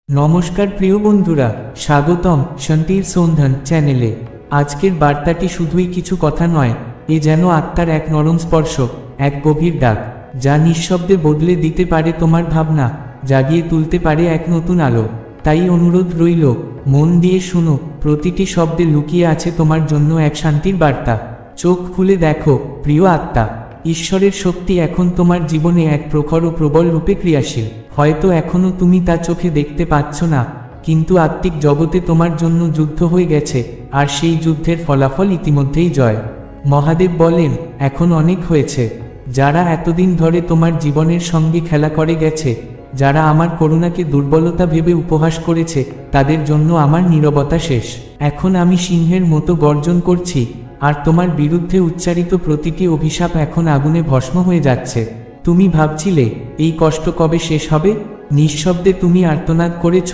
নমস্কার প্রিয় বন্ধুরা, স্বাগতম শান্তির সন্ধান চ্যানেলে। আজকের বার্তাটি শুধুই কিছু কথা নয়, এ যেন আত্মার এক নরম স্পর্শ, এক গভীর ডাক, যা নিঃশব্দে বদলে দিতে পারে তোমার ভাবনা, জাগিয়ে তুলতে পারে এক নতুন আলো। তাই অনুরোধ রইল, মন দিয়ে শুনো, প্রতিটি শব্দে লুকিয়ে আছে তোমার জন্য এক শান্তির বার্তা। চোখ খুলে দেখো প্রিয় আত্মা, ঈশ্বরের শক্তি এখন তোমার জীবনে এক প্রখর ও প্রবল রূপে ক্রিয়াশীল। হয়তো এখনও তুমি তা চোখে দেখতে পাচ্ছ না, কিন্তু আত্মিক জগতে তোমার জন্য যুদ্ধ হয়ে গেছে, আর সেই যুদ্ধের ফলাফল ইতিমধ্যেই জয়। মহাদেব বলেন, এখন অনেক হয়েছে। যারা এতদিন ধরে তোমার জীবনের সঙ্গে খেলা করে গেছে, যারা আমার করুণাকে দুর্বলতা ভেবে উপহাস করেছে, তাদের জন্য আমার নীরবতা শেষ। এখন আমি সিংহের মতো গর্জন করছি, আর তোমার বিরুদ্ধে উচ্চারিত প্রতিটি অভিশাপ এখন আগুনে ভস্ম হয়ে যাচ্ছে। তুমি ভাবছিলে এই কষ্ট কবে শেষ হবে? নিঃশব্দে তুমি আর্তনাদ করেছ,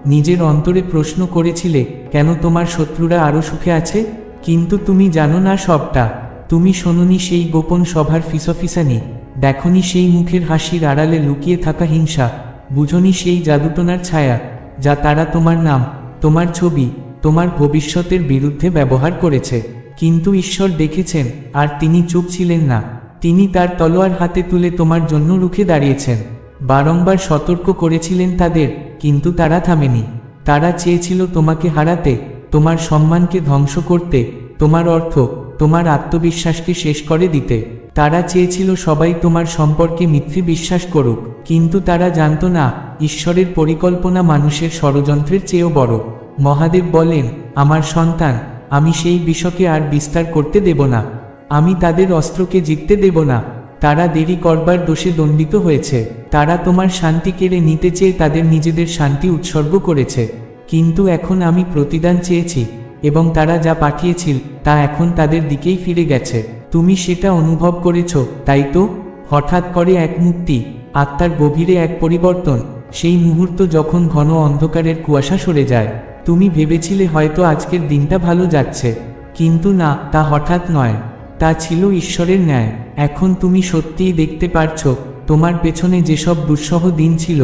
নিজের অন্তরে প্রশ্ন করেছিলে কেন তোমার শত্রুরা আরও সুখে আছে। কিন্তু তুমি জানো না সবটা। তুমি শোনোনি সেই গোপন সভার ফিসফিসানি, দেখনি সেই মুখের হাসির আড়ালে লুকিয়ে থাকা হিংসা, বুঝনি সেই জাদুটোনার ছায়া, যা তারা তোমার নাম, তোমার ছবি, তোমার ভবিষ্যতের বিরুদ্ধে ব্যবহার করেছে। কিন্তু ঈশ্বর দেখেছেন, আর তিনি চুপ ছিলেন না। তিনি তার তলোয়ার হাতে তুলে তোমার জন্য রুখে দাঁড়িয়েছেন। বারংবার সতর্ক করেছিলেন তাদের, কিন্তু তারা থামেনি। তারা চেয়েছিল তোমাকে হারাতে, তোমার সম্মানকে ধ্বংস করতে, তোমার অর্থ, তোমার আত্মবিশ্বাসকে শেষ করে দিতে। তারা চেয়েছিল সবাই তোমার সম্পর্কে মিথ্যে বিশ্বাস করুক, কিন্তু তারা জানত না ঈশ্বরের পরিকল্পনা মানুষের ষড়যন্ত্রের চেয়েও বড়। মহাদেব বলেন, আমার সন্তান, আমি সেই বিষকে আর বিস্তার করতে দেব না। আমি তাদের অস্ত্রকে জিততে দেব না। তারা দেরি করবার দোষে দণ্ডিত হয়েছে। তারা তোমার শান্তি কেড়ে নিতে চেয়ে তাদের নিজেদের শান্তি উৎসর্গ করেছে। কিন্তু এখন আমি প্রতিদান চেয়েছি, এবং তারা যা পাঠিয়েছিল তা এখন তাদের দিকেই ফিরে গেছে। তুমি সেটা অনুভব করেছ, তাই তো? হঠাৎ করে এক মুক্তি, আত্মার গভীরে এক পরিবর্তন, সেই মুহূর্ত যখন ঘন অন্ধকারের কুয়াশা সরে যায়। তুমি ভেবেছিলে হয়তো আজকের দিনটা ভালো যাচ্ছে, কিন্তু না, তা হঠাৎ নয়, তা ছিল ঈশ্বরের ন্যায়। এখন তুমি সত্যিই দেখতে পারছ, তোমার পেছনে যেসব দুঃসহ দিন ছিল,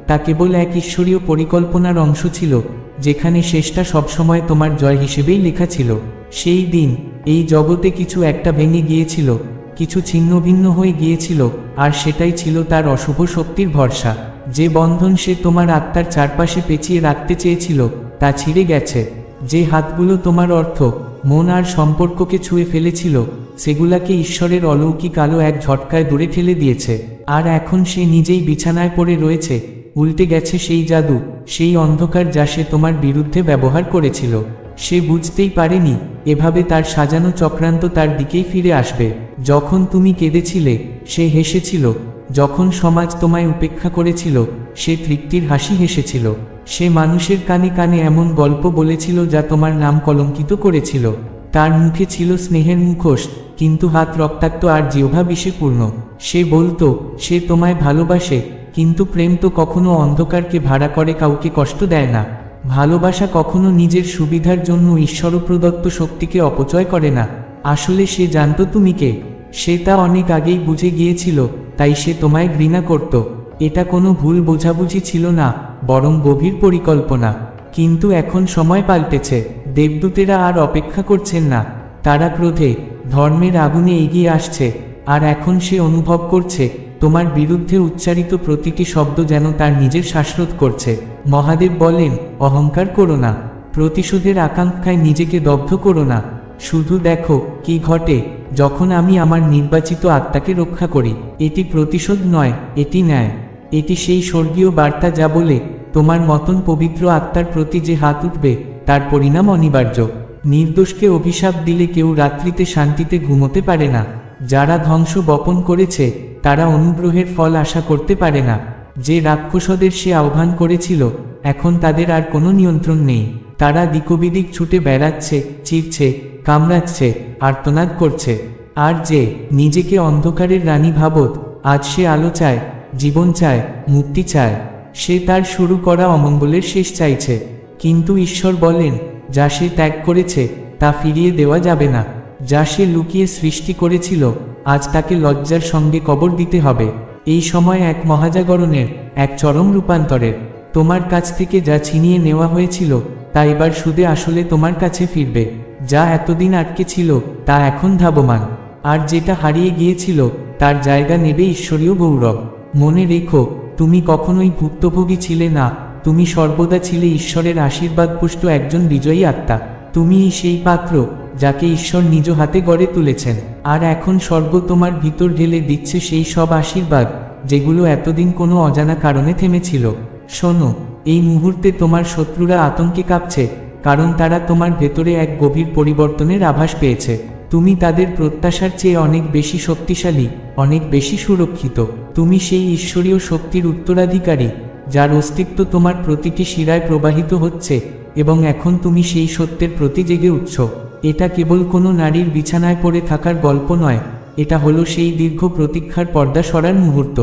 তা কেবল এক ঈশ্বরীয় পরিকল্পনার অংশ ছিল, যেখানে শেষটা সবসময় তোমার জয় হিসেবেই লেখা ছিল। সেই দিন এই জগতে কিছু একটা ভেঙে গিয়েছিল, কিছু ছিন্ন ভিন্ন হয়ে গিয়েছিল, আর সেটাই ছিল তার অশুভ শক্তির ভরসা। যে বন্ধন সে তোমার আত্মার চারপাশে পেঁচিয়ে রাখতে চেয়েছিল, তা ছিঁড়ে গেছে। যে হাতগুলো তোমার অর্থ, মন আর সম্পর্ককে ছুঁয়ে ফেলেছিল, সেগুলাকে ঈশ্বরের অলৌকিক আলো এক ঝটকায় দূরে ঠেলে দিয়েছে। আর এখন সে নিজেই বিছানায় পড়ে রয়েছে। উল্টে গেছে সেই জাদু, সেই অন্ধকার যা সে তোমার বিরুদ্ধে ব্যবহার করেছিল। সে বুঝতেই পারেনি এভাবে তার সাজানো চক্রান্ত তার দিকেই ফিরে আসবে। যখন তুমি কেঁদেছিলে, সে হেসেছিল। যখন সমাজ তোমায় উপেক্ষা করেছিল, সে তৃপ্তির হাসি হেসেছিল। সে মানুষের কানে কানে এমন গল্প বলেছিল যা তোমার নাম কলঙ্কিত করেছিল। তার মুখে ছিল স্নেহের মুখোশ, কিন্তু হাত রক্তাক্ত আর জিহ্বা বিষে পূর্ণ। সে বলতো সে তোমায় ভালোবাসে, কিন্তু প্রেম তো কখনো অন্ধকারকে ভাড়া করে কাউকে কষ্ট দেয় না। ভালোবাসা কখনো নিজের সুবিধার জন্য ঈশ্বরপ্রদত্ত শক্তিকে অপচয় করে না। আসলে সে জানত তুমি কে। সে তা অনেক আগেই বুঝে গিয়েছিল, তাই সে তোমায় ঘৃণা করত। এটা কোনো ভুল বোঝাবুঝি ছিল না, বরং গভীর পরিকল্পনা। কিন্তু এখন সময় পাল্টেছে। দেবদূতেরা আর অপেক্ষা করছেন না। তারা ক্রোধে, ধর্মের আগুনে এগিয়ে আসছে। আর এখন সে অনুভব করছে তোমার বিরুদ্ধে উচ্চারিত প্রতিটি শব্দ যেন তার নিজের শ্বাসরোধ করছে। মহাদেব বলেন, অহংকার করো না, প্রতিশোধের আকাঙ্ক্ষায় নিজেকে দগ্ধ করো না। শুধু দেখো কি ঘটে যখন আমি আমার নির্বাচিত আত্মাকে রক্ষা করি। এটি প্রতিশোধ নয়, এটি ন্যায়। এটি সেই স্বর্গীয় বার্তা যা বলে, তোমার মতন পবিত্র আত্মার প্রতি যে হাত উঠবে, তার পরিণাম অনিবার্য। নির্দোষকে অভিশাপ দিলে কেউ রাত্রিতে শান্তিতে ঘুমোতে পারে না। যারা ধ্বংস বপন করেছে, তারা অনুগ্রহের ফল আশা করতে পারে না। যে রাক্ষসদের সে আহ্বান করেছিল, এখন তাদের আর কোনো নিয়ন্ত্রণ নেই। তারা দিকবিদিক ছুটে বেড়াচ্ছে, চিরছে, কামড়াচ্ছে, আর্তনাদ করছে। আর যে নিজেকে অন্ধকারের রানী ভাবত, আজ সে আলো চায়, জীবন চায়, মুক্তি চায়। সে তার শুরু করা অমঙ্গলের শেষ চাইছে। কিন্তু ঈশ্বর বলেন, যা সে ত্যাগ করেছে তা ফিরিয়ে দেওয়া যাবে না। যা সে লুকিয়ে সৃষ্টি করেছিল, আজ তাকে লজ্জার সঙ্গে কবর দিতে হবে। এই সময় এক মহাজাগরণের, এক চরম রূপান্তরের। তোমার কাছ থেকে যা ছিনিয়ে নেওয়া হয়েছিল তা এবার সুদে আসলে তোমার কাছে ফিরবে। যা এতদিন আটকে ছিল তা এখন ধাবমান, আর যেটা হারিয়ে গিয়েছিল তার জায়গা নেবে ঈশ্বরীয় গৌরব। মনে রেখো, তুমি কখনোই ভুক্তভোগী ছিলে না, তুমি সর্বদা ছিলে ঈশ্বরের আশীর্বাদপুষ্ট একজন বিজয়ী আত্মা। তুমিই সেই পাত্র যাকে ঈশ্বর নিজ হাতে গড়ে তুলেছেন, আর এখন স্বর্গ তোমার ভিতর ঢেলে দিচ্ছে সেই সব আশীর্বাদ যেগুলো এতদিন কোনো অজানা কারণে থেমেছিল। শোনো, এই মুহূর্তে তোমার শত্রুরা আতঙ্কে কাঁপছে, কারণ তারা তোমার ভেতরে এক গভীর পরিবর্তনের আভাস পেয়েছে। তুমি তাদের প্রত্যাশার চেয়ে অনেক বেশি শক্তিশালী, অনেক বেশি সুরক্ষিত। তুমি সেই ঈশ্বরীয় শক্তির উত্তরাধিকারী যার অস্তিত্ব তোমার প্রতিটি শিরায় প্রবাহিত হচ্ছে, এবং এখন তুমি সেই সত্যের প্রতি জেগে উঠছ। এটা কেবল কোনো নারীর বিছানায় পড়ে থাকার গল্প নয়, এটা হলো সেই দীর্ঘ প্রতীক্ষার পর্দা সরার মুহূর্ত।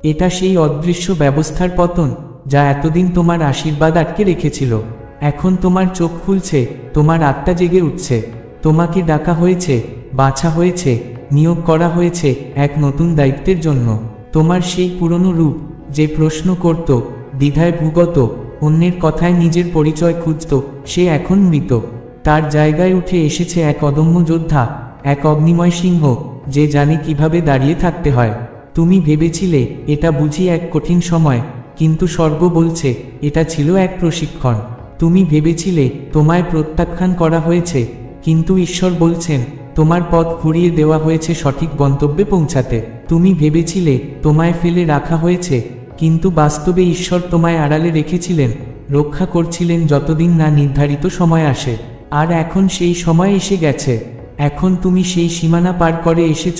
এটা সেই অদৃশ্য ব্যবস্থার পতন যা এতদিন তোমার আশীর্বাদ আটকে রেখেছিল। এখন তোমার চোখ খুলছে, তোমার আত্মা জেগে উঠছে। তোমাকে ডাকা হয়েছে, বাছা হয়েছে, নিয়োগ করা হয়েছে এক নতুন দায়িত্বের জন্য। তোমার সেই পুরনো রূপ যে প্রশ্ন করত, দ্বিধায় ভুগত, অন্যের কথায় নিজের পরিচয় খুঁজত, সে এখন মৃত। তার জায়গায় উঠে এসেছে এক অদম্য যোদ্ধা, এক অগ্নিময় সিংহ যে জানে কিভাবে দাঁড়িয়ে থাকতে হয়। তুমি ভেবেছিলে এটা বুঝি এক কঠিন সময়, কিন্তু স্বর্গ বলছে এটা ছিল এক প্রশিক্ষণ। তুমি ভেবেছিলে তোমায় প্রত্যাখ্যান করা হয়েছে, কিন্তু ঈশ্বর বলছেন তোমার পথ ঘুরিয়ে দেওয়া হয়েছে সঠিক গন্তব্যে পৌঁছাতে। তুমি ভেবেছিলে তোমায় ফেলে রাখা হয়েছে, কিন্তু বাস্তবে ঈশ্বর তোমায় আড়ালে রেখেছিলেন, রক্ষা করছিলেন যতদিন না নির্ধারিত সময় আসে। আর এখন সেই সময় এসে গেছে। এখন তুমি সেই সীমানা পার করে এসেছ।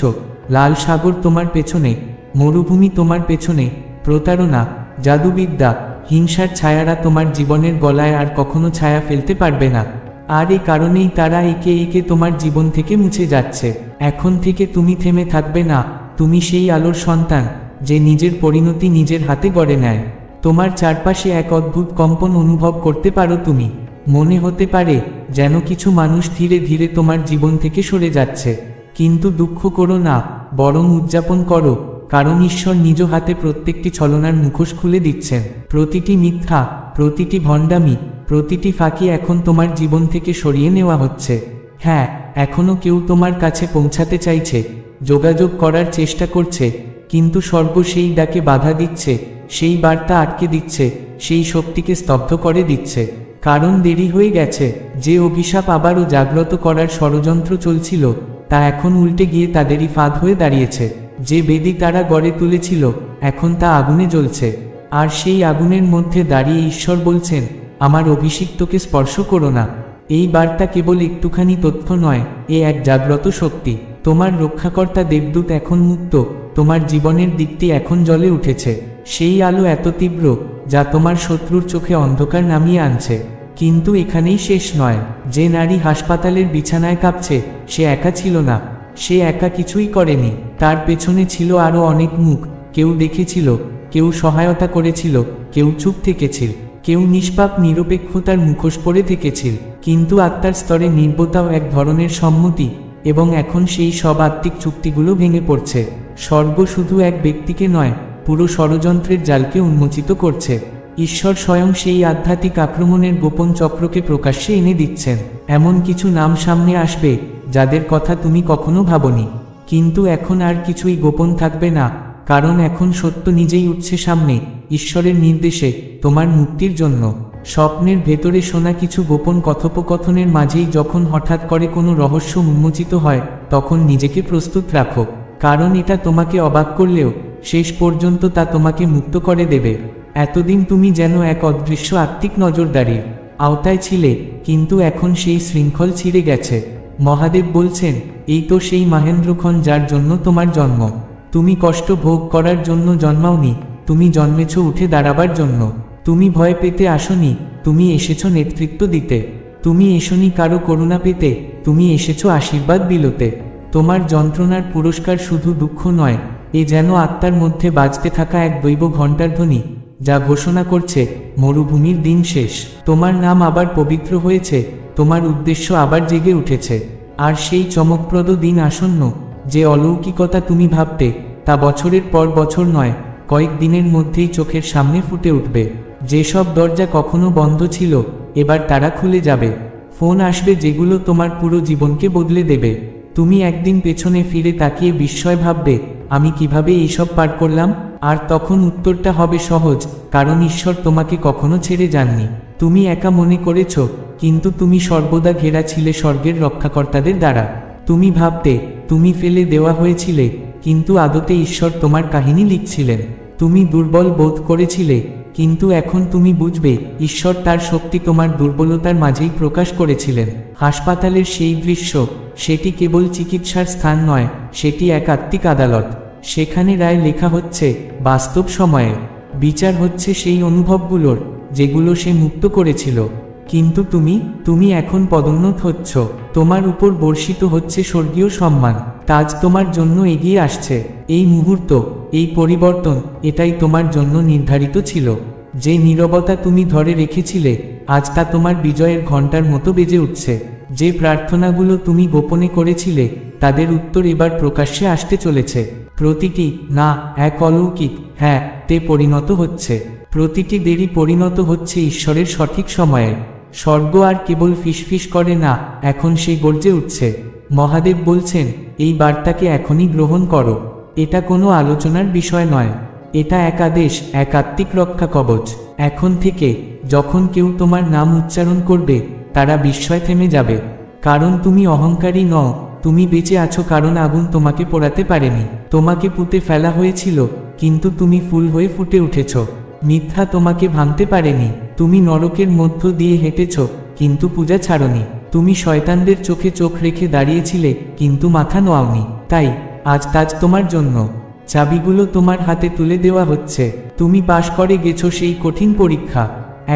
লাল সাগর তোমার পেছনে, মরুভূমি তোমার পেছনে, প্রতারণা, জাদুবিদ্যা, হিংসার ছায়ারা তোমার জীবনের গলায় আর কখনো ছায়া ফেলতে পারবে না। আর এই কারণেই তারা একে একে তোমার জীবন থেকে মুছে যাচ্ছে। এখন থেকে তুমি থেমে থাকবে না। তুমি সেই আলোর সন্তান যে নিজের পরিণতি নিজের হাতে গড়ে নেয়। তোমার চারপাশে এক অদ্ভুত কম্পন অনুভব করতে পারো তুমি। মনে হতে পারে যেন কিছু মানুষ ধীরে ধীরে তোমার জীবন থেকে সরে যাচ্ছে। কিন্তু দুঃখ করো না, বরং উদযাপন করো, কারণ ঈশ্বর নিজ হাতে প্রত্যেকটি ছলনার মুখোশ খুলে দিচ্ছেন। প্রতিটি মিথ্যা, প্রতিটি ভণ্ডামি, প্রতিটি ফাঁকি এখন তোমার জীবন থেকে সরিয়ে নেওয়া হচ্ছে। হ্যাঁ, এখনো কেউ তোমার কাছে পৌঁছাতে চাইছে, যোগাযোগ করার চেষ্টা করছে, কিন্তু স্বর্গ সেই ডাকে বাধা দিচ্ছে, সেই বার্তা আটকে দিচ্ছে, সেই শক্তিকে স্তব্ধ করে দিচ্ছে। কারণ দেরি হয়ে গেছে। যে অভিশাপ আবারও জাগ্রত করার ষড়যন্ত্র চলছিল তা এখন উল্টে গিয়ে তাদেরই ফাঁদ হয়ে দাঁড়িয়েছে। যে বেদি তারা গড়ে তুলেছিল এখন তা আগুনে জ্বলছে। আর সেই আগুনের মধ্যে দাঁড়িয়ে ঈশ্বর বলছেন, আমার অভিষিক্তকে স্পর্শ করো না। এই বার্তা কেবল একটুখানি তথ্য নয়, এ এক জাগ্রত শক্তি। তোমার রক্ষাকর্তা দেবদূত এখন মুক্ত, তোমার জীবনের দিকটি এখন জ্বলে উঠেছে। সেই আলো এত তীব্র যা তোমার শত্রুর চোখে অন্ধকার নামিয়ে আনছে। কিন্তু এখানেই শেষ নয়। যে নারী হাসপাতালের বিছানায় কাঁপছে সে একা ছিল না, সে একা কিছুই করেনি। তার পেছনে ছিল আরও অনেক মুখ। কেউ দেখেছিল, কেউ সহায়তা করেছিল, কেউ চুপ থেকেছিল, কেউ নিষ্পাপ নিরপেক্ষতার মুখোশ পরে থেকেছিল। কিন্তু আত্মার স্তরে নির্বতাও এক ধরনের সম্মতি, এবং এখন সেই সব আত্মিক চুক্তিগুলো ভেঙে পড়ছে। স্বর্গ শুধু এক ব্যক্তিকে নয়, পুরো ষড়যন্ত্রের জালকে উন্মোচিত করছে। ঈশ্বর স্বয়ং সেই আধ্যাত্মিক আক্রমণের গোপন চক্রকে প্রকাশ্যে এনে দিচ্ছেন। এমন কিছু নাম সামনে আসবে যাদের কথা তুমি কখনো ভাবনি। কিন্তু এখন আর কিছুই গোপন থাকবে না, কারণ এখন সত্য নিজেই উঠছে সামনে, ঈশ্বরের নির্দেশে, তোমার মুক্তির জন্য। স্বপ্নের ভেতরে শোনা কিছু গোপন কথোপকথনের মাঝেই যখন হঠাৎ করে কোনো রহস্য উন্মোচিত হয়, তখন নিজেকে প্রস্তুত রাখো, কারণ এটা তোমাকে অবাক করলেও শেষ পর্যন্ত তা তোমাকে মুক্ত করে দেবে। এতদিন তুমি যেন এক অদৃশ্য আত্মিক নজরদারির আওতায় ছিলে, কিন্তু এখন সেই শৃঙ্খল ছিঁড়ে গেছে। মহাদেব বলছেন, এই তো সেই মহেন্দ্রক্ষণ যার জন্য তোমার জন্ম। তুমি কষ্ট ভোগ করার জন্য জন্মাওনি, তুমি জন্মেছ উঠে দাঁড়াবার জন্য। তুমি ভয় পেতে আসনি, তুমি এসেছ নেতৃত্ব দিতে। তুমি এসোনি কারো করুণা পেতে, তুমি এসেছ আশীর্বাদ বিলোতে। তোমার যন্ত্রণার পুরস্কার শুধু দুঃখ নয়, এ যেন আত্মার মধ্যে বাজতে থাকা এক দৈব ঘণ্টার ধ্বনি যা ঘোষণা করছে মরুভূমির দিন শেষ। তোমার নাম আবার পবিত্র হয়েছে, তোমার উদ্দেশ্য আবার জেগে উঠেছে। আর সেই চমকপ্রদ দিন আসন্ন, যে অলৌকিকতা তুমি ভাবতে তা বছরের পর বছর নয়, কয়েক দিনের মধ্যেই চোখের সামনে ফুটে উঠবে। যেসব দরজা কখনো বন্ধ ছিল এবার তারা খুলে যাবে। ফোন আসবে যেগুলো তোমার পুরো জীবনকে বদলে দেবে। তুমি একদিন পেছনে ফিরে তাকিয়ে বিস্ময় ভাববে, আমি কিভাবে এইসব পার করলাম। আর তখন উত্তরটা হবে সহজ, কারণ ঈশ্বর তোমাকে কখনো ছেড়ে যাননি। তুমি একা মনে করেছ, কিন্তু তুমি সর্বদা ঘেরা ছিলে স্বর্গের রক্ষাকর্তাদের দ্বারা। তুমি ভাবতে তুমি ফেলে দেওয়া হয়েছিলে, কিন্তু আদতে ঈশ্বর তোমার কাহিনী লিখছিলেন। তুমি দুর্বল বোধ করেছিলে, কিন্তু এখন তুমি বুঝবে ঈশ্বর তার শক্তি তোমার দুর্বলতার মাঝেই প্রকাশ করেছিলেন। হাসপাতালের সেই দৃশ্য, সেটি কেবল চিকিৎসার স্থান নয়, সেটি এক আত্মিক আদালত। সেখানে রায় লেখা হচ্ছে বাস্তব সময়ে, বিচার হচ্ছে সেই অনুভবগুলোর যেগুলো সে মুক্ত করেছিল। কিন্তু তুমি এখন পদোন্নত হচ্ছ, তোমার উপর বর্ষিত হচ্ছে স্বর্গীয় সম্মান। তাজ তোমার জন্য এগিয়ে আসছে। এই মুহূর্ত, এই পরিবর্তন, এটাই তোমার জন্য নির্ধারিত ছিল। যে নীরবতা তুমি ধরে রেখেছিলে, আজ তা তোমার বিজয়ের ঘণ্টার মতো বেজে উঠছে। যে প্রার্থনাগুলো তুমি গোপনে করেছিলে, তাদের উত্তর এবার প্রকাশ্যে আসতে চলেছে। প্রতিটি না এক অলৌকিক হ্যাঁ তে পরিণত হচ্ছে। প্রতিটি দেরি পরিণত হচ্ছে ঈশ্বরের সঠিক সময়ে। স্বর্গ আর কেবল ফিসফিস করে না, এখন সে গর্জে উঠছে। মহাদেব বলছেন, এই বার্তাকে এখনই গ্রহণ করো। এটা কোনো আলোচনার বিষয় নয়, এটা এক আদেশ, এক আত্মিক রক্ষা কবচ। এখন থেকে যখন কেউ তোমার নাম উচ্চারণ করবে, তারা বিস্ময় থেমে যাবে। কারণ তুমি অহংকারী নও, তুমি বেঁচে আছো কারণ আগুন তোমাকে পোড়াতে পারেনি। তোমাকে পুঁতে ফেলা হয়েছিল, কিন্তু তুমি ফুল হয়ে ফুটে উঠেছ। মিথ্যা তোমাকে ভাঙতে পারেনি। তুমি নরকের মধ্য দিয়ে হেঁটেছ, কিন্তু পূজা ছাড়নি। তুমি শয়তানদের চোখে চোখ রেখে দাঁড়িয়েছিলে, কিন্তু মাথা নোয়াওনি। তাই আজ তাজ তোমার জন্য। চাবিগুলো তোমার হাতে তুলে দেওয়া হচ্ছে। তুমি পাশ করে গেছো সেই কঠিন পরীক্ষা।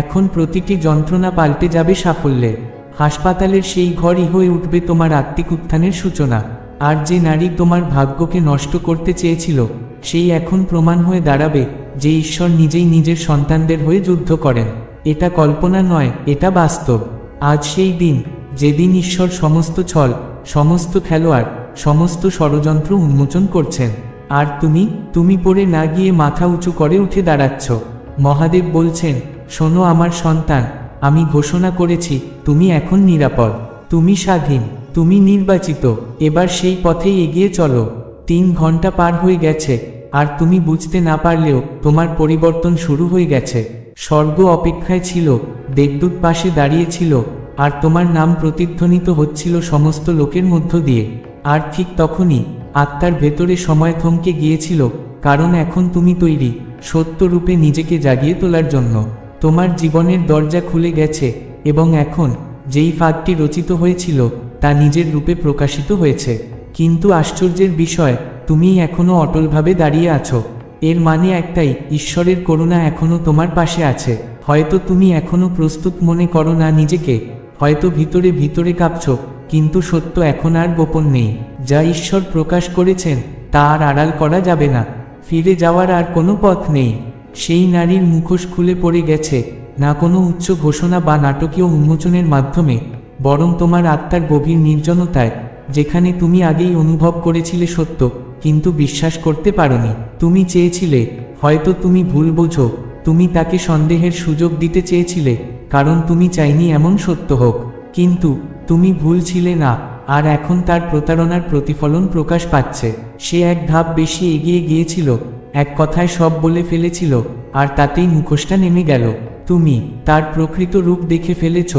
এখন প্রতিটি যন্ত্রণা পাল্টে যাবে সাফল্যে। হাসপাতালের সেই ঘরই হয়ে উঠবে তোমার আত্মিক উত্থানের সূচনা। আর যে নারী তোমার ভাগ্যকে নষ্ট করতে চেয়েছিল, সেই এখন প্রমাণ হয়ে দাঁড়াবে যে ঈশ্বর নিজেই নিজের সন্তানদের হয়ে যুদ্ধ করেন। এটা কল্পনা নয়, এটা বাস্তব। আজ সেই দিন যেদিন ঈশ্বর সমস্ত ছল, সমস্ত খেলোয়াড়, সমস্ত ষড়যন্ত্র উন্মোচন করছেন। আর তুমি পড়ে না গিয়ে মাথা উঁচু করে উঠে দাঁড়াচ্ছ। মহাদেব বলছেন, শোনো আমার সন্তান, আমি ঘোষণা করেছি তুমি এখন নিরাপদ, তুমি স্বাধীন, তুমি নির্বাচিত। এবার সেই পথেই এগিয়ে চলো। 3 ঘন্টা পার হয়ে গেছে, আর তুমি বুঝতে না পারলেও তোমার পরিবর্তন শুরু হয়ে গেছে। স্বর্গ অপেক্ষায় ছিল, দেবদূত পাশে দাঁড়িয়েছিল, আর তোমার নাম প্রতিধ্বনিত হচ্ছিল সমস্ত লোকের মধ্য দিয়ে। আর ঠিক তখনই আত্মার ভেতরে সময় থমকে গিয়েছিল, কারণ এখন তুমি তৈরি সত্যরূপে নিজেকে জাগিয়ে তোলার জন্য। তোমার জীবনের দরজা খুলে গেছে, এবং এখন যেই ফাঁদটি রচিত হয়েছিল তা নিজের রূপে প্রকাশিত হয়েছে। কিন্তু আশ্চর্যের বিষয়, তুমি এখনও অটলভাবে দাঁড়িয়ে আছো। এর মানে একটাই, ঈশ্বরের করুণা এখনও তোমার পাশে আছে। হয়তো তুমি এখনও প্রস্তুত মনে করো না নিজেকে, হয়তো ভিতরে ভিতরে কাঁপছো, কিন্তু সত্য এখন আর গোপন নেই। যা ঈশ্বর প্রকাশ করেছেন তা আর আড়াল করা যাবে না। ফিরে যাওয়ার আর কোনো পথ নেই। সেই নারীর মুখোশ খুলে পড়ে গেছে, না কোনো উচ্চ ঘোষণা বা নাটকীয় উন্মোচনের মাধ্যমে, বরং তোমার আত্মার গভীর নির্জনতায়, যেখানে তুমি আগেই অনুভব করেছিলে সত্য, কিন্তু বিশ্বাস করতে পারোনি। তুমি চেয়েছিলে, হয়তো তুমি ভুল বোঝো, তুমি তাকে সন্দেহের সুযোগ দিতে চেয়েছিলে, কারণ তুমি চাইনি এমন সত্য হোক। কিন্তু তুমি ভুল ছিলে না, আর এখন তার প্রতারণার প্রতিফলন প্রকাশ পাচ্ছে। সে এক ধাপ বেশি এগিয়ে গিয়েছিল, এক কথায় সব বলে ফেলেছিল, আর তাতেই মুখোশটা নেমে গেল। তুমি তার প্রকৃত রূপ দেখে ফেলেছ,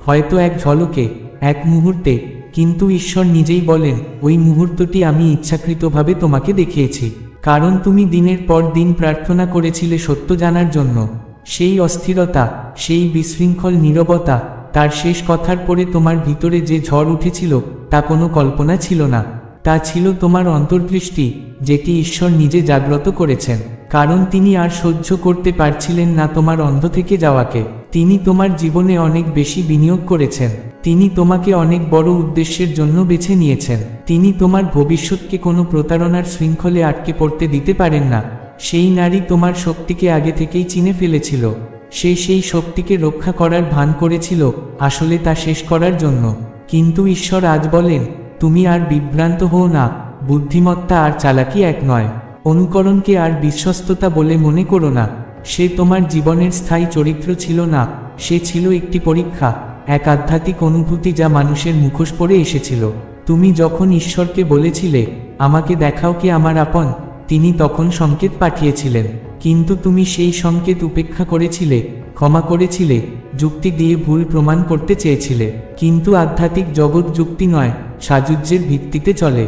হয়তো এক ঝলকে, এক মুহূর্তে, কিন্তু ঈশ্বর নিজেই বলেন, ওই মুহূর্তটি আমি ইচ্ছাকৃতভাবে তোমাকে দেখিয়েছি, কারণ তুমি দিনের পর দিন প্রার্থনা করেছিলে সত্য জানার জন্য। সেই অস্থিরতা, সেই বিশৃঙ্খল নীরবতা, তার শেষ কথার পরে তোমার ভিতরে যে ঝড় উঠেছিল তা কোনো কল্পনা ছিল না। তা ছিল তোমার অন্তর্দৃষ্টি, যেটি ঈশ্বর নিজে জাগ্রত করেছেন। কারণ তিনি আর সহ্য করতে পারছিলেন না তোমার অন্ধ থেকে যাওয়াকে। তিনি তোমার জীবনে অনেক বেশি বিনিয়োগ করেছেন। তিনি তোমাকে অনেক বড় উদ্দেশ্যের জন্য বেছে নিয়েছেন। তিনি তোমার ভবিষ্যৎকে কোনো প্রতারণার শৃঙ্খলে আটকে পড়তে দিতে পারেন না। সেই নারী তোমার শক্তিকে আগে থেকেই চিনে ফেলেছিল। সে সেই শক্তিকে রক্ষা করার ভান করেছিল, আসলে তা শেষ করার জন্য। কিন্তু ঈশ্বর আজ বলেন, তুমি আর বিভ্রান্ত হও না। বুদ্ধিমত্তা আর চালাকি এক নয়। অনুকরণকে আর বিশ্বস্ততা বলে মনে করো না। সে তোমার জীবনের স্থায়ী চরিত্র ছিল না, সে ছিল একটি পরীক্ষা, এক আধ্যাত্মিক অনুভূতি যা মানুষের মুখোশ পরে এসেছিল। তুমি যখন ঈশ্বরকে বলেছিলে, আমাকে দেখাও কে আমার আপন, তিনি তখন সংকেত পাঠিয়েছিলেন, কিন্তু তুমি সেই সংকেত উপেক্ষা করেছিলে, ক্ষমা করেছিলে, যুক্তি দিয়ে ভুল প্রমাণ করতে চেয়েছিলে। কিন্তু আধ্যাত্মিক জগৎ যুক্তি নয়, সাযুজ্যের ভিত্তিতে চলে,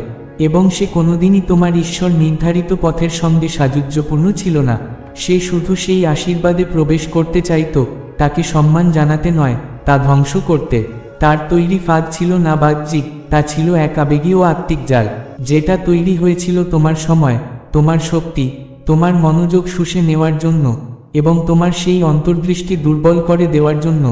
এবং সে কোনোদিনই তোমার ঈশ্বর নির্ধারিত পথের সঙ্গে সাযুজ্যপূর্ণ ছিল না। সে শুধু সেই আশীর্বাদে প্রবেশ করতে চাইত, তাকে সম্মান জানাতে নয়, তা ধ্বংস করতে। তার তৈরি ফাঁদ ছিল না বাহ্যিক, তা ছিল এক আবেগীয় আত্মিক জাল, যেটা তৈরি হয়েছিল তোমার সময়, তোমার শক্তি, তোমার মনোযোগ শুষে নেওয়ার জন্য, এবং তোমার সেই অন্তর্দৃষ্টি দুর্বল করে দেওয়ার জন্য,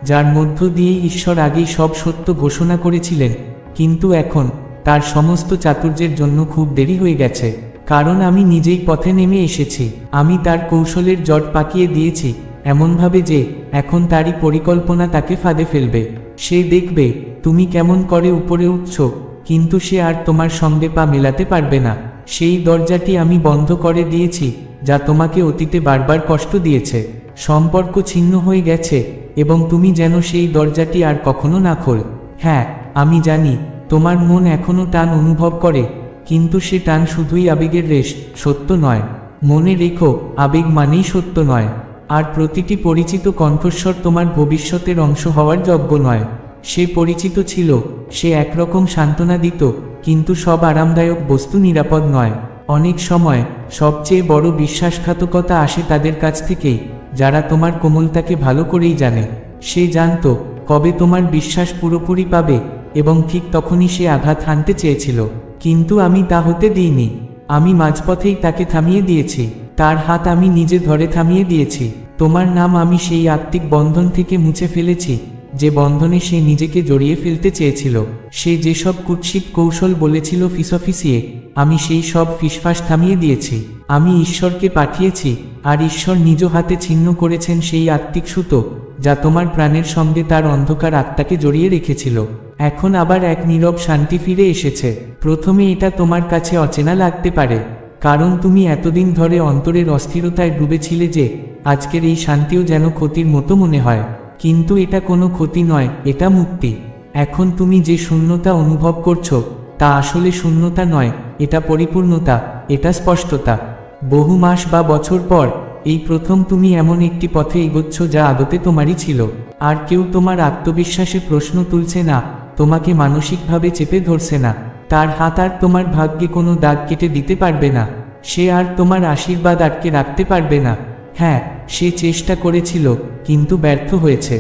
যার মধ্য দিয়ে ঈশ্বর আগেই সব সত্য ঘোষণা করেছিলেন। কিন্তু এখন তার সমস্ত চাতুর্যের জন্য খুব দেরি হয়ে গেছে, কারণ আমি নিজেই পথে নেমে এসেছি। আমি তার কৌশলের জট পাকিয়ে দিয়েছি, এমনভাবে যে এখন তারই পরিকল্পনা তাকে ফাঁদে ফেলবে। সে দেখবে তুমি কেমন করে উপরে উঠছ, কিন্তু সে আর তোমার সঙ্গে পা মেলাতে পারবে না। সেই দরজাটি আমি বন্ধ করে দিয়েছি, যা তোমাকে অতীতে বারবার কষ্ট দিয়েছে। সম্পর্ক ছিন্ন হয়ে গেছে, এবং তুমি যেন সেই দরজাটি আর কখনো না খোল। হ্যাঁ, আমি জানি তোমার মন এখনও টান অনুভব করে, কিন্তু সে টান শুধুই আবেগের রেশ, সত্য নয়। মনে রেখো, আবেগ মানেই সত্য নয়, আর প্রতিটি পরিচিত কণ্ঠস্বর তোমার ভবিষ্যতের অংশ হওয়ার যোগ্য নয়। সে পরিচিত ছিল, সে একরকম সান্ত্বনা দিত, কিন্তু সব আরামদায়ক বস্তু নিরাপদ নয়। অনেক সময় সবচেয়ে বড় বিশ্বাসঘাতকতা আসে তাদের কাছ থেকেই, যারা তোমার কোমলতাকে ভালো করেই জানে। সে জানত কবে তোমার বিশ্বাস পুরোপুরি পাবে, এবং ঠিক তখনই সে আঘাত হানতে চেয়েছিল, কিন্তু আমি তা হতে দিইনি। আমি মাঝপথেই তাকে থামিয়ে দিয়েছি, তার হাত আমি নিজে ধরে থামিয়ে দিয়েছি। তোমার নাম আমি সেই আত্মিক বন্ধন থেকে মুছে ফেলেছি, যে বন্ধনে সে নিজেকে জড়িয়ে ফেলতে চেয়েছিল। সে যেসব কুৎসিত কৌশল বলেছিল ফিসফিসিয়ে, আমি সেই সব ফিসফাস থামিয়ে দিয়েছি। আমি ঈশ্বরকে পাঠিয়েছি, আর ঈশ্বর নিজ হাতে ছিন্ন করেছেন সেই আত্মিক সুতো, যা তোমার প্রাণের সঙ্গে তার অন্ধকার আত্মাকে জড়িয়ে রেখেছিল। এখন আবার এক নীরব শান্তি ফিরে এসেছে। প্রথমে এটা তোমার কাছে অচেনা লাগতে পারে, কারণ তুমি এতদিন ধরে অন্তরের অস্থিরতায় ডুবেছিলে যে আজকের এই শান্তিও যেন ক্ষতির মতো মনে হয়। কিন্তু এটা কোনো ক্ষতি নয়, এটা মুক্তি। এখন তুমি যে শূন্যতা অনুভব করছো, তা আসলে শূন্যতা নয়, এটা পরিপূর্ণতা, এটা স্পষ্টতা। বহু মাস বা বছর পর এই প্রথম তুমি এমন একটি পথে এগোচ্ছ যা আদতে তোমারই ছিল। আর কেউ তোমার আত্মবিশ্বাসে প্রশ্ন তুলছে না, তোমাকে মানসিকভাবে চেপে ধরছে না। তার হাত আর তোমার ভাগ্যে কোনো দাগ কেটে দিতে পারবে না। সে আর তোমার আশীর্বাদ আটকে রাখতে পারবে না। হ্যাঁ, সে চেষ্টা করেছিল, কিন্তু ব্যর্থ হয়েছে,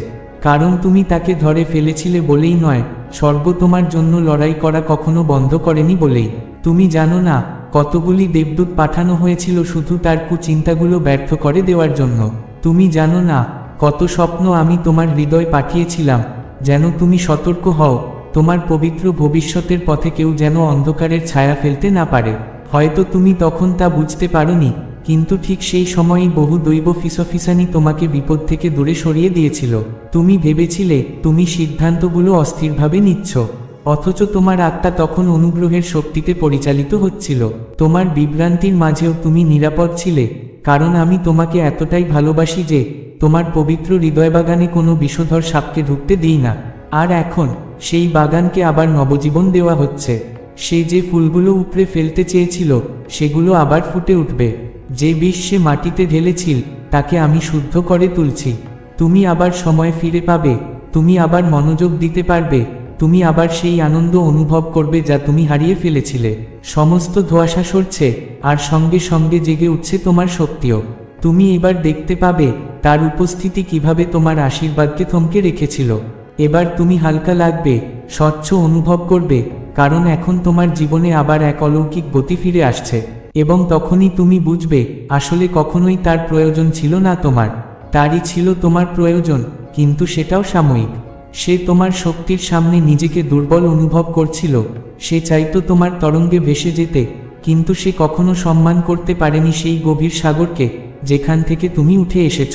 কারণ তুমি তাকে ধরে ফেলেছিলে বলেই নয়, স্বর্গ তোমার জন্য লড়াই করা কখনো বন্ধ করেনি বলেই। তুমি জানো না কতগুলি দেবদূত পাঠানো হয়েছিল শুধু তার কুচিন্তাগুলো ব্যর্থ করে দেওয়ার জন্য। তুমি জানো না কত স্বপ্ন আমি তোমার হৃদয় পাঠিয়েছিলাম, যেন তুমি সতর্ক হও, তোমার পবিত্র ভবিষ্যতের পথে কেউ যেন অন্ধকারের ছায়া ফেলতে না পারে। হয়তো তুমি তখন তা বুঝতে পারোনি, কিন্তু ঠিক সেই সময়ই বহু দৈব ফিসফিসানি তোমাকে বিপদ থেকে দূরে সরিয়ে দিয়েছিল। তুমি ভেবেছিলে তুমি সিদ্ধান্তগুলো অস্থিরভাবে নিচ্ছ, অথচ তোমার আত্মা তখন অনুগ্রহের শক্তিতে পরিচালিত হচ্ছিল। তোমার বিভ্রান্তির মাঝেও তুমি নিরাপদ ছিলে, কারণ আমি তোমাকে এতটাই ভালোবাসি যে তোমার পবিত্র হৃদয়বাগানে কোনো বিষধর সাপকে ঢুকতে দিই না। আর এখন সেই বাগানকে আবার নবজীবন দেওয়া হচ্ছে। সে যে ফুলগুলো উপড়ে ফেলতে চেয়েছিল, সেগুলো আবার ফুটে উঠবে। যে বিষ সে মাটিতে ঢেলেছিল, তাকে আমি শুদ্ধ করে তুলছি। তুমি আবার সময় ফিরে পাবে, তুমি আবার মনোযোগ দিতে পারবে, তুমি আবার সেই আনন্দ অনুভব করবে যা তুমি হারিয়ে ফেলেছিলে। সমস্ত ধোঁয়াশা সরছে, আর সঙ্গে সঙ্গে জেগে উঠছে তোমার শক্তিও। তুমি এবার দেখতে পাবে তার উপস্থিতি কিভাবে তোমার আশীর্বাদকে থমকে রেখেছিল। এবার তুমি হালকা লাগবে, স্বচ্ছ অনুভব করবে, কারণ এখন তোমার জীবনে আবার এক অলৌকিক গতি ফিরে আসছে। এবং তখনই তুমি বুঝবে আসলে কখনোই তার প্রয়োজন ছিল না তোমার, তারই ছিল তোমার প্রয়োজন, কিন্তু সেটাও সাময়িক। সে তোমার শক্তির সামনে নিজেকে দুর্বল অনুভব করছিল। সে চাইতো তোমার তরঙ্গে ভেসে যেতে, কিন্তু সে কখনো সম্মান করতে পারেনি সেই গভীর সাগরকে যেখান থেকে তুমি উঠে এসেছ।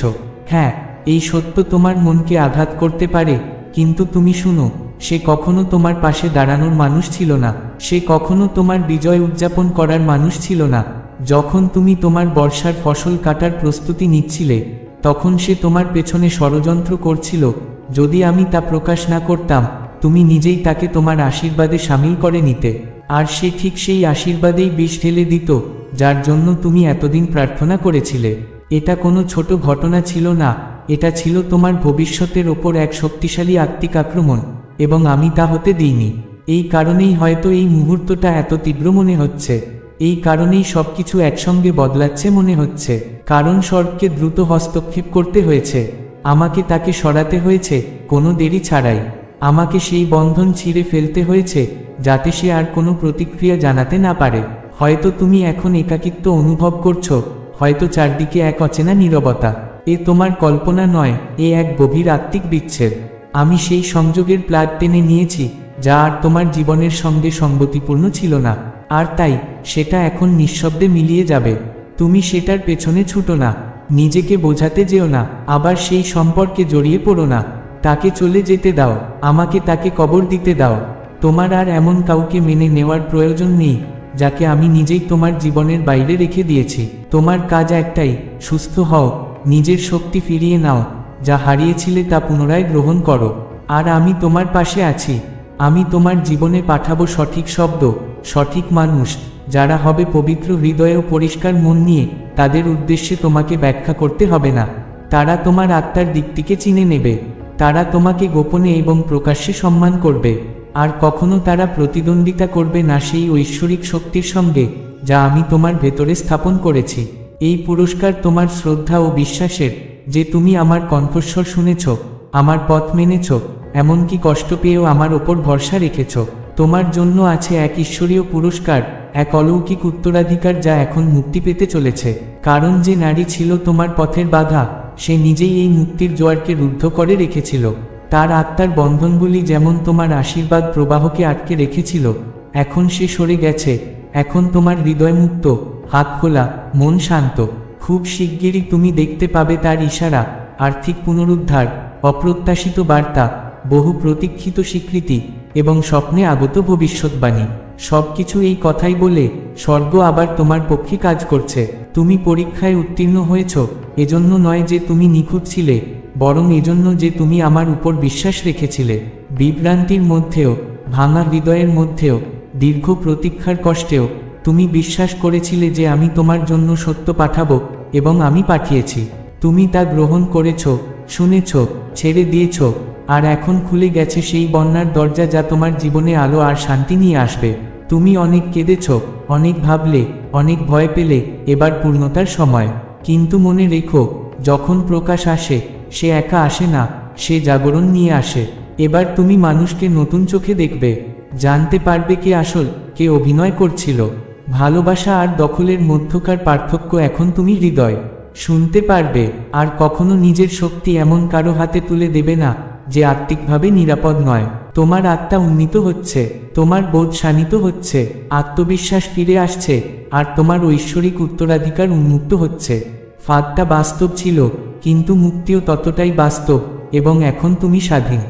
হ্যাঁ, এই সত্য তোমার মনকে আঘাত করতে পারে, কিন্তু তুমি শুনো, সে কখনো তোমার পাশে দাঁড়ানোর মানুষ ছিল না। সে কখনো তোমার বিজয় উদযাপন করার মানুষ ছিল না। যখন তুমি তোমার বর্ষার ফসল কাটার প্রস্তুতি নিচ্ছিলে, তখন সে তোমার পেছনে ষড়যন্ত্র করছিল। যদি আমি তা প্রকাশ না করতাম, তুমি নিজেই তাকে তোমার আশীর্বাদে সামিল করে নিতে, আর সে ঠিক সেই আশীর্বাদেই বিষ ঢেলে দিত, যার জন্য তুমি এতদিন প্রার্থনা করেছিলে। এটা কোনো ছোট ঘটনা ছিল না, এটা ছিল তোমার ভবিষ্যতের ওপর এক শক্তিশালী আত্মিক আক্রমণ, এবং আমি তা হতে দিইনি। এই কারণেই হয়তো এই মুহূর্তটা এত তীব্র মনে হচ্ছে, এই কারণেই সবকিছু একসঙ্গে বদলাচ্ছে মনে হচ্ছে। কারণ স্বর্গকে দ্রুত হস্তক্ষেপ করতে হয়েছে, আমাকে তাকে সরাতে হয়েছে কোনো দেরি ছাড়াই। আমাকে সেই বন্ধন ছিঁড়ে ফেলতে হয়েছে, যাতে সে আর কোনো প্রতিক্রিয়া জানাতে না পারে। হয়তো তুমি এখন একাকিত্ব অনুভব করছো, হয়তো চারদিকে এক অচেনা নীরবতা। এ তোমার কল্পনা নয়, এ এক গভীর আত্মিক বিচ্ছেদ। আমি সেই সংযোগের প্লাগ টেনে নিয়েছি, যা আর তোমার জীবনের সঙ্গে সঙ্গতিপূর্ণ ছিল না, আর তাই সেটা এখন নিঃশব্দে মিলিয়ে যাবে। তুমি সেটার পেছনে ছুটো না, নিজেকে বোঝাতে যেও না, আবার সেই সম্পর্কে জড়িয়ে পড়ো না। তাকে চলে যেতে দাও, আমাকে তাকে কবর দিতে দাও। তোমার আর এমন কাউকে মেনে নেওয়ার প্রয়োজন নেই, যাকে আমি নিজেই তোমার জীবনের বাইরে রেখে দিয়েছি। তোমার কাজ একটাই, সুস্থ হও, নিজের শক্তি ফিরিয়ে নাও, যা হারিয়েছিলে তা পুনরায় গ্রহণ করো। আর আমি তোমার পাশে আছি। আমি তোমার জীবনে পাঠাবো সঠিক শব্দ, সঠিক মানুষ, যারা হবে পবিত্র হৃদয় ও পরিষ্কার মন নিয়ে। তাদের উদ্দেশ্যে তোমাকে ব্যাখ্যা করতে হবে না, তারা তোমার আত্মার দিকটিকে চিনে নেবে। তারা তোমাকে গোপনে এবং প্রকাশ্যে সম্মান করবে, আর কখনো তারা প্রতিদ্বন্দ্বিতা করবে না সেই ঐশ্বরিক শক্তির সঙ্গে, যা আমি তোমার ভেতরে স্থাপন করেছি। এই পুরস্কার তোমার শ্রদ্ধা ও বিশ্বাসের, যে তুমি আমার কণ্ঠস্বর শুনেছ, আমার পথ মেনেছ, এমনকি কষ্ট পেয়েও আমার ওপর ভরসা রেখেছ। তোমার জন্য আছে এক ঈশ্বরীয় পুরস্কার, এক অলৌকিক উত্তরাধিকার যা এখন মুক্তি পেতে চলেছে। কারণ যে নারী ছিল তোমার পথের বাধা, সে নিজেই এই মুক্তির জোয়ারকে রুদ্ধ করে রেখেছিল। তার আত্মার বন্ধনগুলি যেমন তোমার আশীর্বাদ প্রবাহকে আটকে রেখেছিল, এখন সে সরে গেছে। এখন তোমার হৃদয় মুক্ত, হাত খোলা, মন শান্ত। খুব শিগগিরই তুমি দেখতে পাবে তার ইশারা, আর্থিক পুনরুদ্ধার, অপ্রত্যাশিত বার্তা, বহু প্রতীক্ষিত স্বীকৃতি এবং স্বপ্নে আগত ভবিষ্যৎবাণী। সবকিছু এই কথাই বলে স্বর্গ আবার তোমার পক্ষে কাজ করছে। তুমি পরীক্ষায় উত্তীর্ণ হয়েছ, এজন্য নয় যে তুমি নিখুঁত ছিলে, বরং এজন্য যে তুমি আমার উপর বিশ্বাস রেখেছিলে। বিভ্রান্তির মধ্যেও, ভাঙা হৃদয়ের মধ্যেও, দীর্ঘ প্রতীক্ষার কষ্টেও তুমি বিশ্বাস করেছিলে যে আমি তোমার জন্য সত্য পাঠাবো, এবং আমি পাঠিয়েছি। তুমি তা গ্রহণ করেছ, শুনেছ, ছেড়ে দিয়েছ, আর এখন খুলে গেছে সেই বন্যার দরজা যা তোমার জীবনে আলো আর শান্তি নিয়ে আসবে। তুমি অনেক কেঁদেছ, অনেক ভাবলে, অনেক ভয় পেলে, এবার পূর্ণতার সময়। কিন্তু মনে রেখো, যখন প্রকাশ আসে, সে একা আসে না, সে জাগরণ নিয়ে আসে। এবার তুমি মানুষকে নতুন চোখে দেখবে, জানতে পারবে কে আসল, কে অভিনয় করছিল। ভালোবাসা আর দখলের মধ্যকার পার্থক্য এখন তুমি হৃদয় শুনতে পারবে। আর কখনো নিজের শক্তি এমন কারো হাতে তুলে দেবে না, যে আত্মিকভাবে নিরাপদ নয়। তোমার আত্মা উন্নীত হচ্ছে, তোমার বোধ শানিত হচ্ছে, আত্মবিশ্বাস ফিরে আসছে, আর তোমার ঐশ্বরিক উত্তরাধিকার উন্মুক্ত হচ্ছে। ফাঁদটা বাস্তব ছিল, কিন্তু মুক্তিও ততটাই বাস্তব, এবং এখন তুমি স্বাধীন।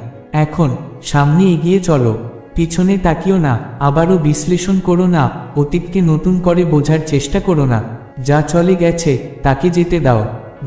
এখন সামনে এগিয়ে চলো, পিছনে তাকিও না, আবারও বিশ্লেষণ করো না, অতীতকে নতুন করে বোঝার চেষ্টা করো না। যা চলে গেছে তাকে যেতে দাও,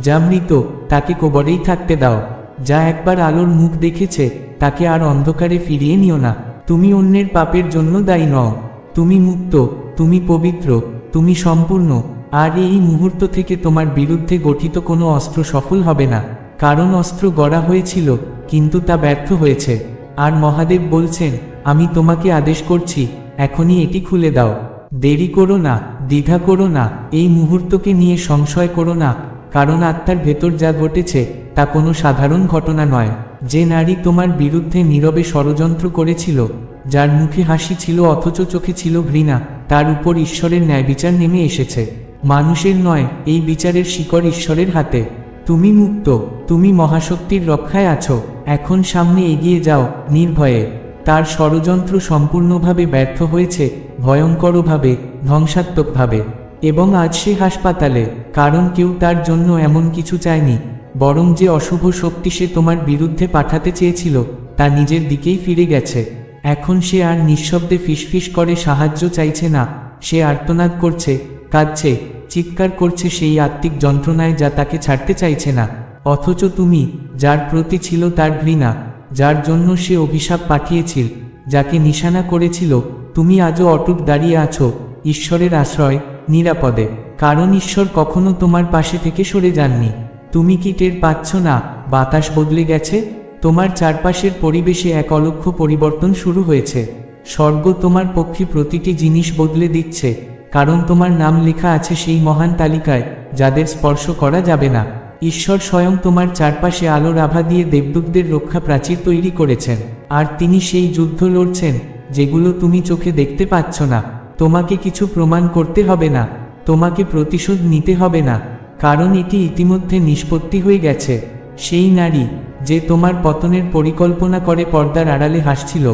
যা মৃত তাকে কবরেই থাকতে দাও। যা একবার আলোর মুখ দেখেছে, তাকে আর অন্ধকারে ফিরিয়ে নিও না। তুমি অন্যের পাপের জন্য দায়ী নও, তুমি মুক্ত, তুমি পবিত্র, তুমি সম্পূর্ণ। আর এই মুহূর্ত থেকে তোমার বিরুদ্ধে গঠিত কোনো অস্ত্র সফল হবে না, কারণ অস্ত্র গড়া হয়েছিল, কিন্তু তা ব্যর্থ হয়েছে। আর মহাদেব বলছেন, আমি তোমাকে আদেশ করছি, এখনই এটি খুলে দাও। দেরি করো না, দ্বিধা করো না, এই মুহূর্তকে নিয়ে সংশয় করো না, কারণ আত্মার ভেতর যা ঘটেছে তা কোনো সাধারণ ঘটনা নয়। যে নারী তোমার বিরুদ্ধে নীরবে ষড়যন্ত্র করেছিল, যার মুখে হাসি ছিল অথচ চোখে ছিল ঘৃণা, তার উপর ঈশ্বরের ন্যায়বিচার নেমে এসেছে। মানুষের নয়, এই বিচারের শিকড় ঈশ্বরের হাতে। তুমি মুক্ত, তুমি মহাশক্তির রক্ষায় আছো। এখন সামনে এগিয়ে যাও নির্ভয়ে। তার ষড়যন্ত্র সম্পূর্ণভাবে ব্যর্থ হয়েছে, ভয়ঙ্করভাবে, ধ্বংসাত্মকভাবে। এবং আজ সে হাসপাতালে, কারণ কেউ তার জন্য এমন কিছু চায়নি, বরং যে অশুভ শক্তি সে তোমার বিরুদ্ধে পাঠাতে চেয়েছিল, তা নিজের দিকেই ফিরে গেছে। এখন সে আর নিঃশব্দে ফিসফিস করে সাহায্য চাইছে না, সে আর্তনাদ করছে, কাঁদছে, চিৎকার করছে সেই আত্মিক যন্ত্রণায় যা তাকে ছাড়তে চাইছে না। অথচ তুমি, যার প্রতি ছিল তার ঘৃণা, যার জন্য সে অভিশাপ পাঠিয়েছিল, যাকে নিশানা করেছিল, তুমি আজও অটুট দাঁড়িয়ে আছো ঈশ্বরের আশ্রয়, নিরাপদে। কারণ ঈশ্বর কখনো তোমার পাশে থেকে সরে যাননি। তুমি কি টের পাচ্ছ না বাতাস বদলে গেছে? তোমার চারপাশের পরিবেশে এক অলক্ষ্য পরিবর্তন শুরু হয়েছে। স্বর্গ তোমার পক্ষে প্রতিটি জিনিস বদলে দিচ্ছে, কারণ তোমার নাম লেখা আছে সেই মহান তালিকায় যাদের স্পর্শ করা যাবে না। ঈশ্বর স্বয়ং তোমার চারপাশে আলোর আভা দিয়ে দেবদূতদের রক্ষা প্রাচীর তৈরি করেছেন, আর তিনি সেই যুদ্ধ লড়ছেন যেগুলো তুমি চোখে দেখতে পাচ্ছ না। তোমাকে কিছু প্রমাণ করতে হবে না, তোমাকে প্রতিশোধ নিতে হবে না, কারণ এটি ইতিমধ্যে নিষ্পত্তি হয়ে গেছে। সেই নারী যে তোমার পতনের পরিকল্পনা করে পর্দার আড়ালে হাসছিল,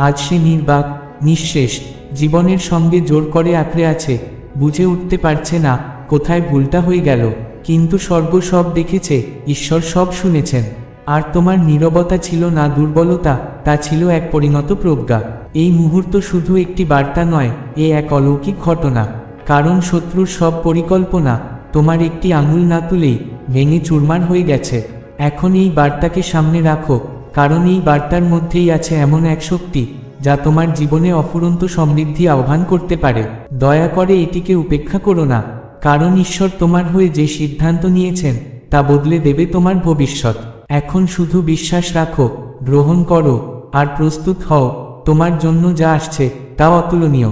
আজ সে নির্বাক, নিঃশেষ, জীবনের সঙ্গে জোর করে আঁকড়ে আছে, বুঝে উঠতে পারছে না কোথায় ভুলটা হয়ে গেল। কিন্তু স্বর্গ সব দেখেছে, ঈশ্বর সব শুনেছেন। আর তোমার নীরবতা ছিল না দুর্বলতা, তা ছিল এক পরিণত প্রজ্ঞা। এই মুহূর্ত শুধু একটি বার্তা নয়, এ এক অলৌকিক ঘটনা। কারণ শত্রুর সব পরিকল্পনা তোমার একটি আঙুল না তুলেই ভেঙে চুরমার হয়ে গেছে। এখন এই বার্তাকে সামনে রাখো, কারণ এই বার্তার মধ্যেই আছে এমন এক শক্তি যা তোমার জীবনে অফুরন্ত সমৃদ্ধি আহ্বান করতে পারে। দয়া করে এটিকে উপেক্ষা করো না, কারণ ঈশ্বর তোমার হয়ে যে সিদ্ধান্ত নিয়েছেন তা বদলে দেবে তোমার ভবিষ্যৎ। এখন শুধু বিশ্বাস রাখো, গ্রহণ করো, আর প্রস্তুত হও, তোমার জন্য যা আসছে তা অতুলনীয়।